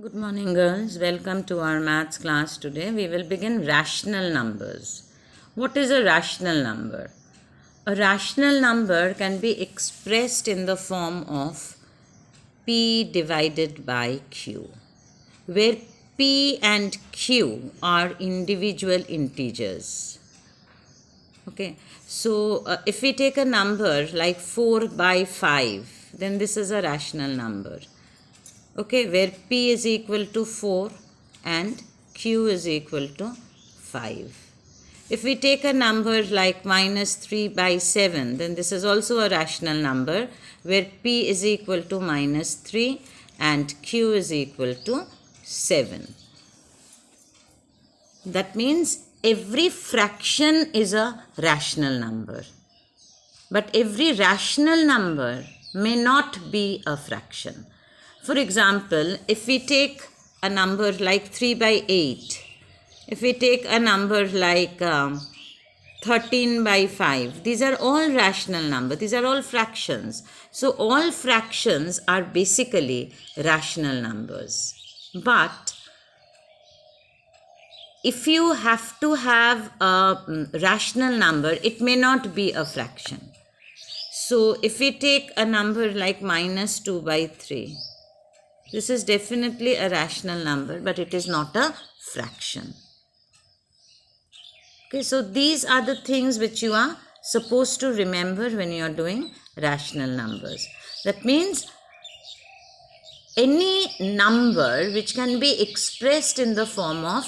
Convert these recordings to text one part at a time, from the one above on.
Good morning, girls. Welcome to our maths class today. We will begin rational numbers. What is a rational number? A rational number can be expressed in the form of P divided by Q, where P and Q are individual integers. Okay, so if we take a number like 4 by 5, then this is a rational number. Okay, where P is equal to 4 and Q is equal to 5. If we take a number like minus 3 by 7, then this is also a rational number where P is equal to minus 3 and Q is equal to 7. That means every fraction is a rational number. But every rational number may not be a fraction. For example, if we take a number like 3 by 8, if we take a number like 13 by 5, these are all rational numbers, these are all fractions. So all fractions are basically rational numbers. But if you have to have a rational number, it may not be a fraction. So if we take a number like minus 2 by 3, this is definitely a rational number, but it is not a fraction. Okay, so these are the things which you are supposed to remember when you are doing rational numbers. That means any number which can be expressed in the form of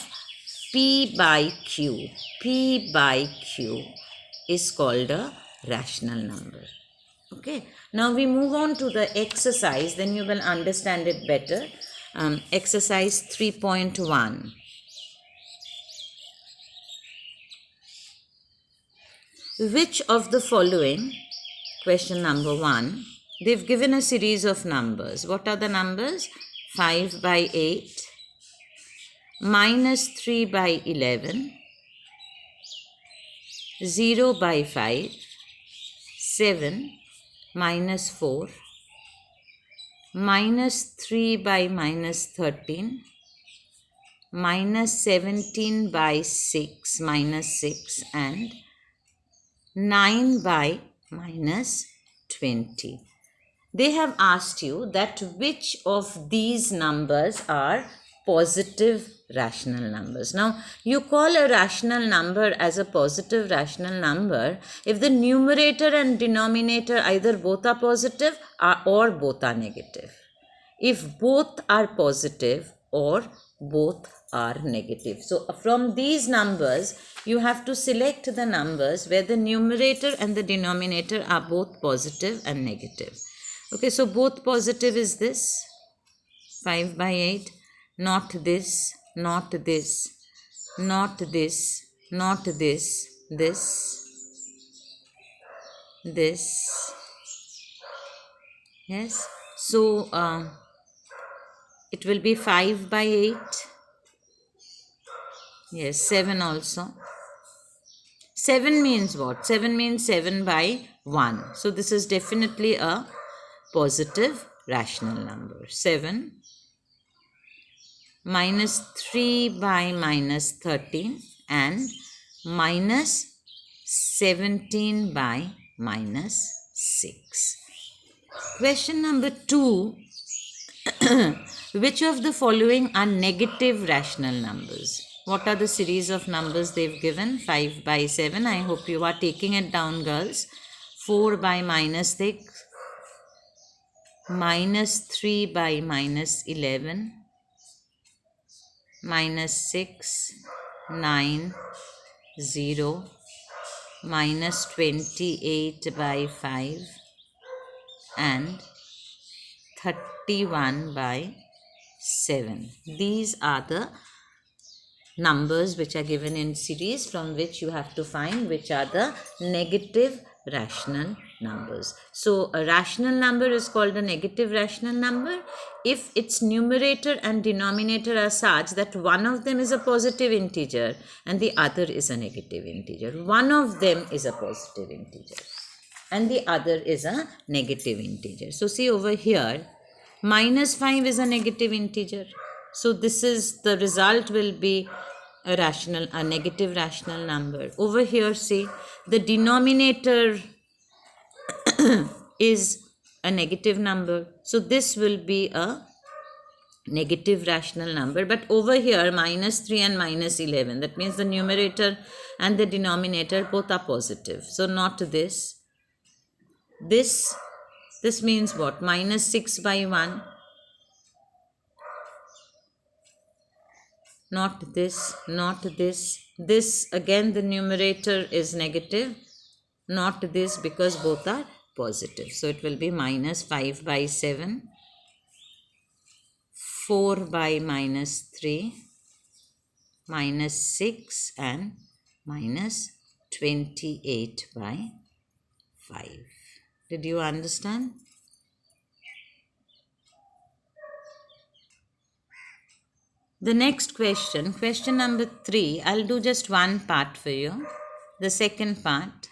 P by Q. P by Q is called a rational number. Okay, now we move on to the exercise, then you will understand it better. Exercise 3.1. Which of the following, question number 1, they've given a series of numbers. What are the numbers? 5 by 8, minus 3 by 11, 0 by 5, 7, minus 4, minus 3 by minus 13, minus 17 by 6, minus 6, and 9 by minus 20. They have asked you that which of these numbers are positive rational numbers. Now, you call a rational number as a positive rational number if the numerator and denominator either both are positive or both are negative. If both are positive or both are negative. So, from these numbers, you have to select the numbers where the numerator and the denominator are both positive and negative. Okay, so both positive is this, 5 by 8, not this, not this, not this, not this, this. Yes, so it will be 5 by 8. Yes, 7 also. 7 means what? 7 means 7 by 1. So this is definitely a positive rational number. 7, minus 3 by minus 13, and minus 17 by minus 6. Question number 2. Which of the following are negative rational numbers? What are the series of numbers they've given? 5 by 7. I hope you are taking it down, girls. 4 by minus 6. Minus 3 by minus 11. Minus 6, 9, 0. Minus 28 by 5. And 31 by 7. These are the numbers which are given in series from which you have to find which are the negative rational numbers. So a rational number is called a negative rational number if its numerator and denominator are such that one of them is a positive integer and the other is a negative integer. One of them is a positive integer and the other is a negative integer. So see over here, minus 5 is a negative integer. So this is the result will be a negative rational number. Over here, see, the denominator is a negative number. So this will be a negative rational number. But over here, minus 3 and minus 11. That means the numerator and the denominator both are positive. So not this. This means what? Minus 6 by 1. Not this, not this. This again the numerator is negative. Not this, because both are positive. So it will be minus 5 by 7. 4 by minus 3. Minus 6 and minus 28 by 5. Did you understand? The next question, question number 3, I'll do just one part for you. The second part,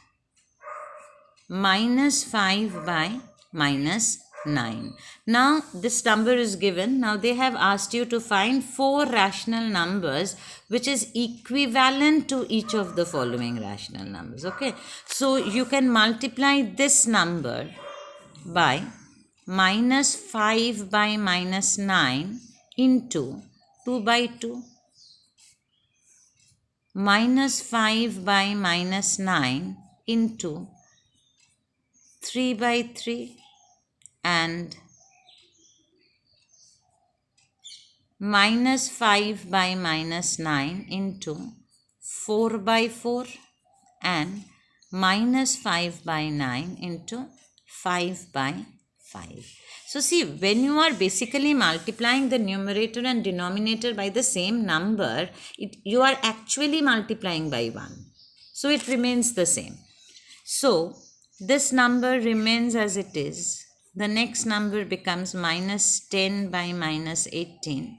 minus 5 by minus 9. Now this number is given. Now they have asked you to find 4 rational numbers which is equivalent to each of the following rational numbers. Okay, so you can multiply this number by minus 5 by minus 9 into 2 by 2, minus 5 by minus 9 into 3 by 3, and minus 5 by minus 9 into 4 by 4, and minus 5 by 9 into 5 by 5. So see, when you are basically multiplying the numerator and denominator by the same number, you are actually multiplying by 1. So it remains the same. So this number remains as it is. The next number becomes minus 10 by minus 18.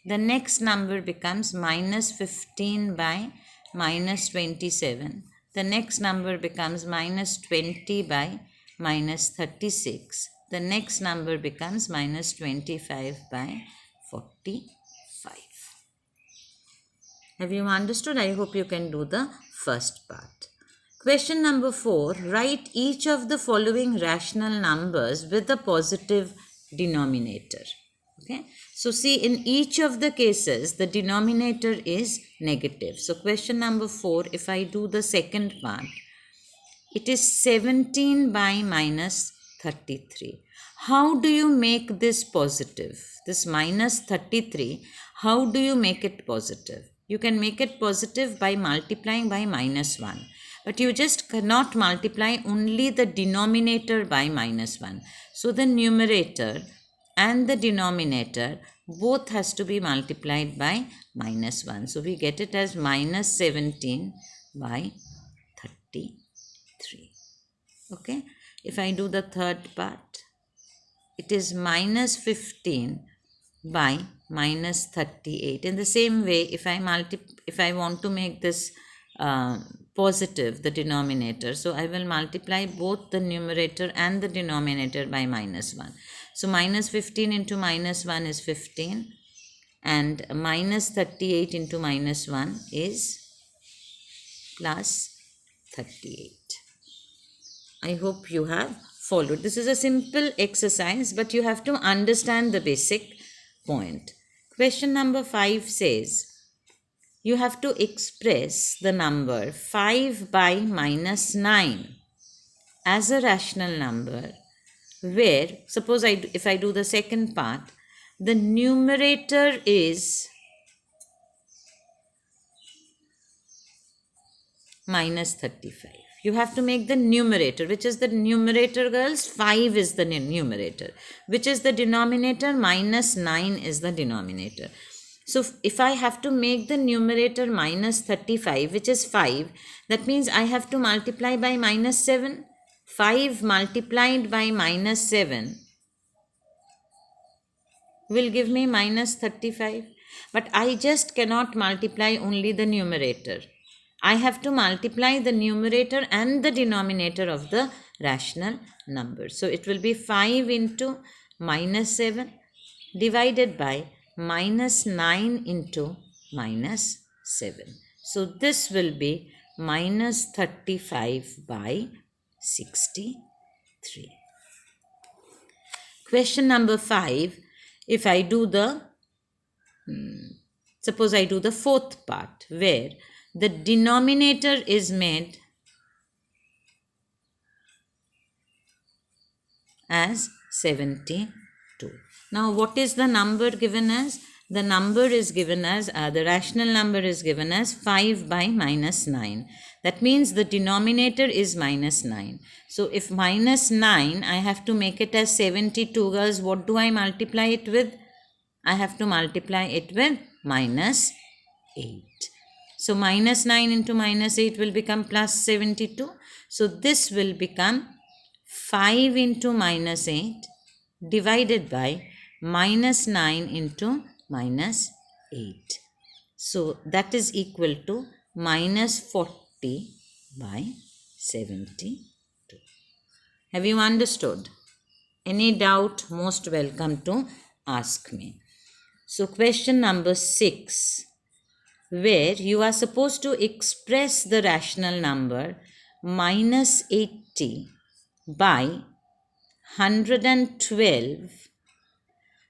The next number becomes minus 15 by minus 27. The next number becomes minus 20 by minus 36. The next number becomes minus 25 by 45. Have you understood? I hope you can do the first part. Question number 4. Write each of the following rational numbers with a positive denominator. Okay. So see, in each of the cases, the denominator is negative. So question number 4, if I do the second part, it is 17 by minus 33. How do you make this positive? This minus 33, how do you make it positive? You can make it positive by multiplying by minus 1. But you just cannot multiply only the denominator by minus 1. So the numerator and the denominator both has to be multiplied by minus 1. So we get it as minus 17 by 33. Okay. If I do the third part, it is minus 15 by minus 38. In the same way, if I want to make this positive, the denominator, so I will multiply both the numerator and the denominator by minus 1. So minus 15 into minus 1 is 15, and minus 38 into minus 1 is plus 38. I hope you have followed. This is a simple exercise, but you have to understand the basic point. Question number 5 says, you have to express the number 5 by minus 9 as a rational number where, suppose if I do the second part, the numerator is minus 35. You have to make the numerator. Which is the numerator, girls? 5 is the numerator. Which is the denominator? Minus 9 is the denominator. So if I have to make the numerator minus 35, which is 5, that means I have to multiply by minus 7. 5 multiplied by minus 7 will give me minus 35. But I just cannot multiply only the numerator. I have to multiply the numerator and the denominator of the rational number. So it will be 5 into minus 7 divided by minus 9 into minus 7. So this will be minus 35 by 63. Question number 5. If I do the, suppose I do the fourth part where the denominator is made as 72. Now what is the number given as? The number is given as, the rational number is given as 5 by minus 9. That means the denominator is minus 9. So if minus 9, I have to make it as 72. Girls, what do I multiply it with? I have to multiply it with minus 8. So minus 9 into minus 8 will become plus 72. So this will become 5 into minus 8 divided by minus 9 into minus 8. So that is equal to minus 40 by 72. Have you understood? Any doubt? Most welcome to ask me. So question number 6, where you are supposed to express the rational number minus 80 by 112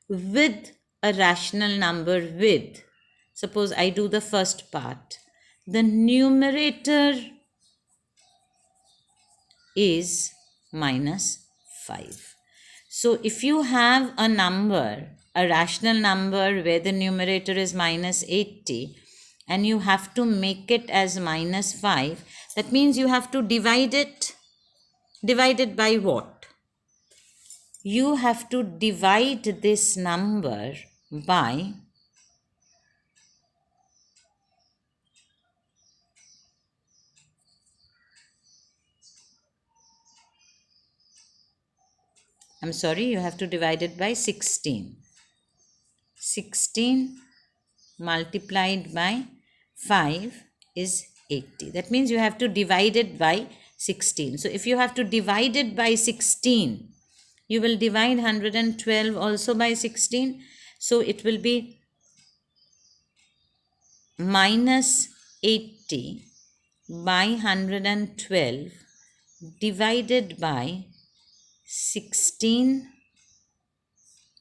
with a rational number with, suppose I do the first part, the numerator is minus 5. So if you have a number, a rational number where the numerator is minus 80 and you have to make it as minus 5, that means you have to divide it. Divided by what? You have to divide this number by you have to divide it by 16. 16 multiplied by 5 is 80. That means you have to divide it by 16. So if you have to divide it by 16, you will divide 112 also by 16. So it will be minus 80 by 112 divided by 16.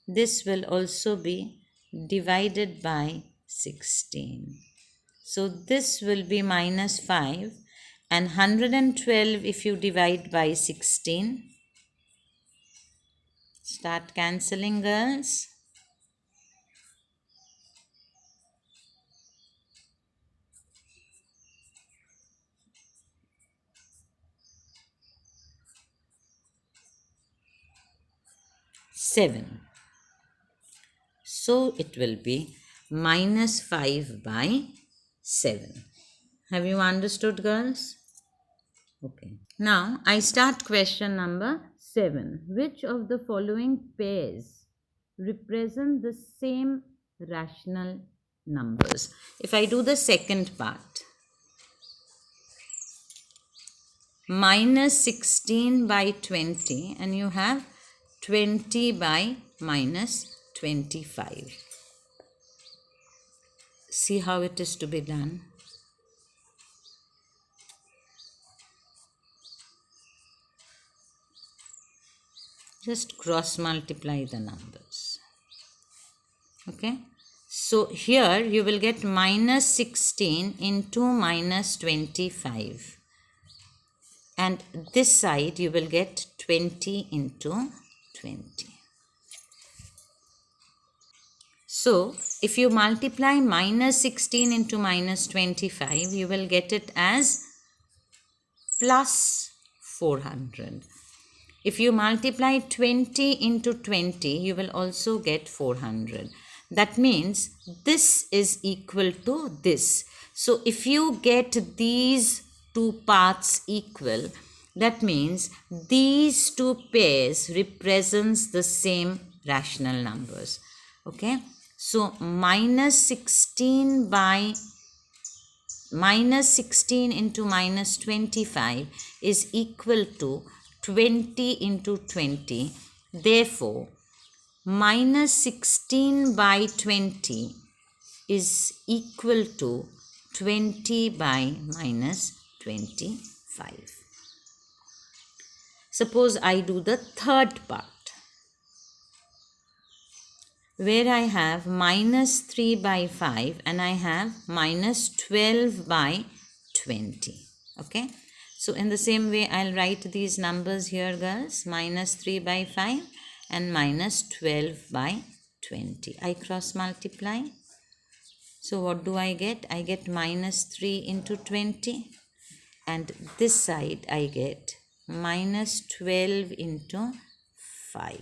This will also be divided by 16. So this will be minus 5, and 112 if you divide by 16. Start cancelling, girls. Seven. So it will be minus 5 by 7. Have you understood, girls? Okay. Now I start question number 7. Which of the following pairs represent the same rational numbers? If I do the second part, minus 16 by 20, and you have 20 by minus 25. See how it is to be done. Just cross multiply the numbers. Okay. So here you will get minus 16 into minus 25. And this side you will get 20 into 20. So if you multiply minus 16 into minus 25, you will get it as plus 400. If you multiply 20 into 20, you will also get 400. That means this is equal to this. So if you get these two parts equal, that means these two pairs represents the same rational numbers. Okay. So minus 16 into minus 25 is equal to 20 into 20. Therefore, minus 16 by 20 is equal to 20 by minus 25. Suppose I do the third part, where I have minus 3 by 5 and I have minus 12 by 20. Okay. So in the same way, I'll write these numbers here, girls. Minus 3 by 5 and minus 12 by 20. I cross multiply. So what do I get? I get minus 3 into 20. And this side I get minus 12 into 5.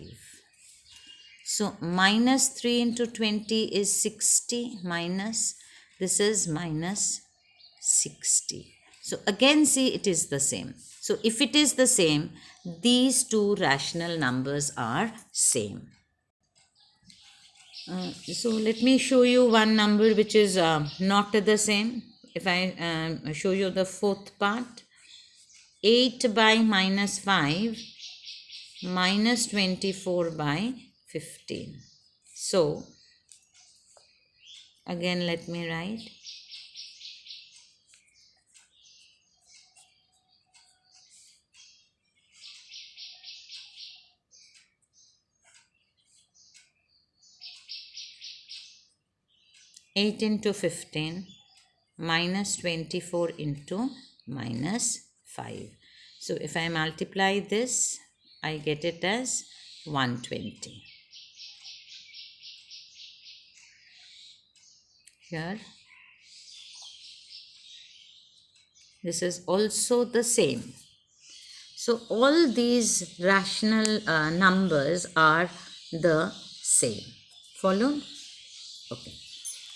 So minus 3 into 20 is 60 minus, this is minus 60. So again see, it is the same. So if it is the same, these two rational numbers are same. So let me show you one number which is not the same. If I show you the fourth part, 8 by minus 5 minus 24 by 15. So again let me write. Eight into 15 minus 24 into minus 5. So if I multiply this, I get it as 120. Here, this is also the same. So all these rational numbers are the same. Follow? Okay.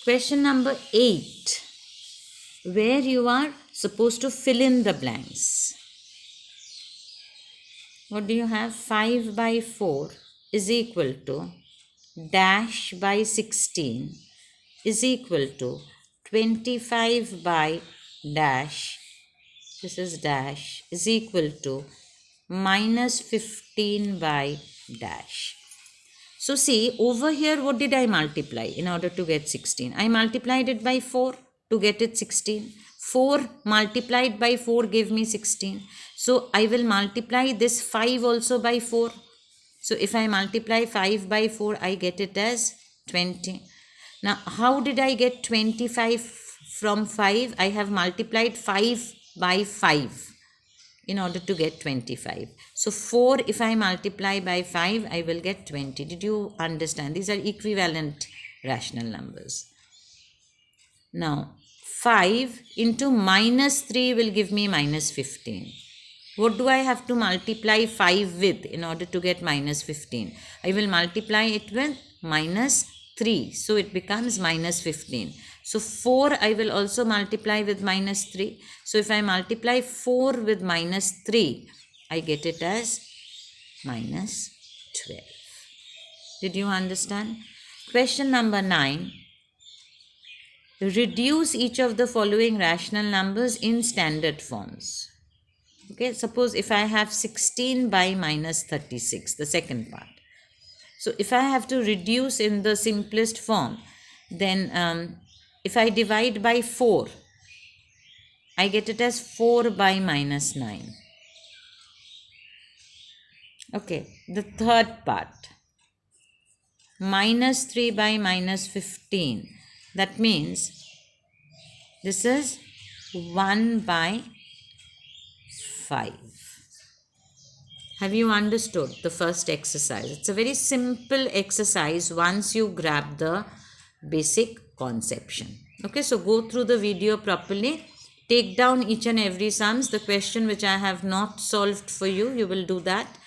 Question number 8, where you are supposed to fill in the blanks. What do you have? 5 by 4 is equal to dash by 16 is equal to 25 by dash, this is dash, is equal to minus 15 by dash. So see, over here what did I multiply in order to get 16? I multiplied it by 4 to get it 16. 4 multiplied by 4 gave me 16. So I will multiply this 5 also by 4. So if I multiply 5 by 4, I get it as 20. Now how did I get 25 from 5? I have multiplied 5 by 5 in order to get 25. So 4, if I multiply by 5, I will get 20. Did you understand? These are equivalent rational numbers. Now 5 into minus 3 will give me minus 15. What do I have to multiply 5 with in order to get minus 15? I will multiply it with minus 3. So it becomes minus 15. So 4 I will also multiply with minus 3. So if I multiply 4 with minus 3, I get it as minus 12. Did you understand? Question number 9. Reduce each of the following rational numbers in standard forms. Okay, suppose if I have 16 by minus 36, the second part. So if I have to reduce in the simplest form, then if I divide by 4, I get it as 4 by minus 9. Okay, the third part, minus 3 by minus 15. That means this is 1 by 5. Have you understood the first exercise? It's a very simple exercise once you grab the basic conception. Okay, so go through the video properly. Take down each and every sums. The question which I have not solved for you, you will do that.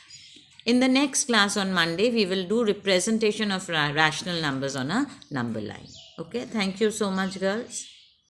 In the next class on Monday, we will do representation of rational numbers on a number line. Okay, thank you so much, girls.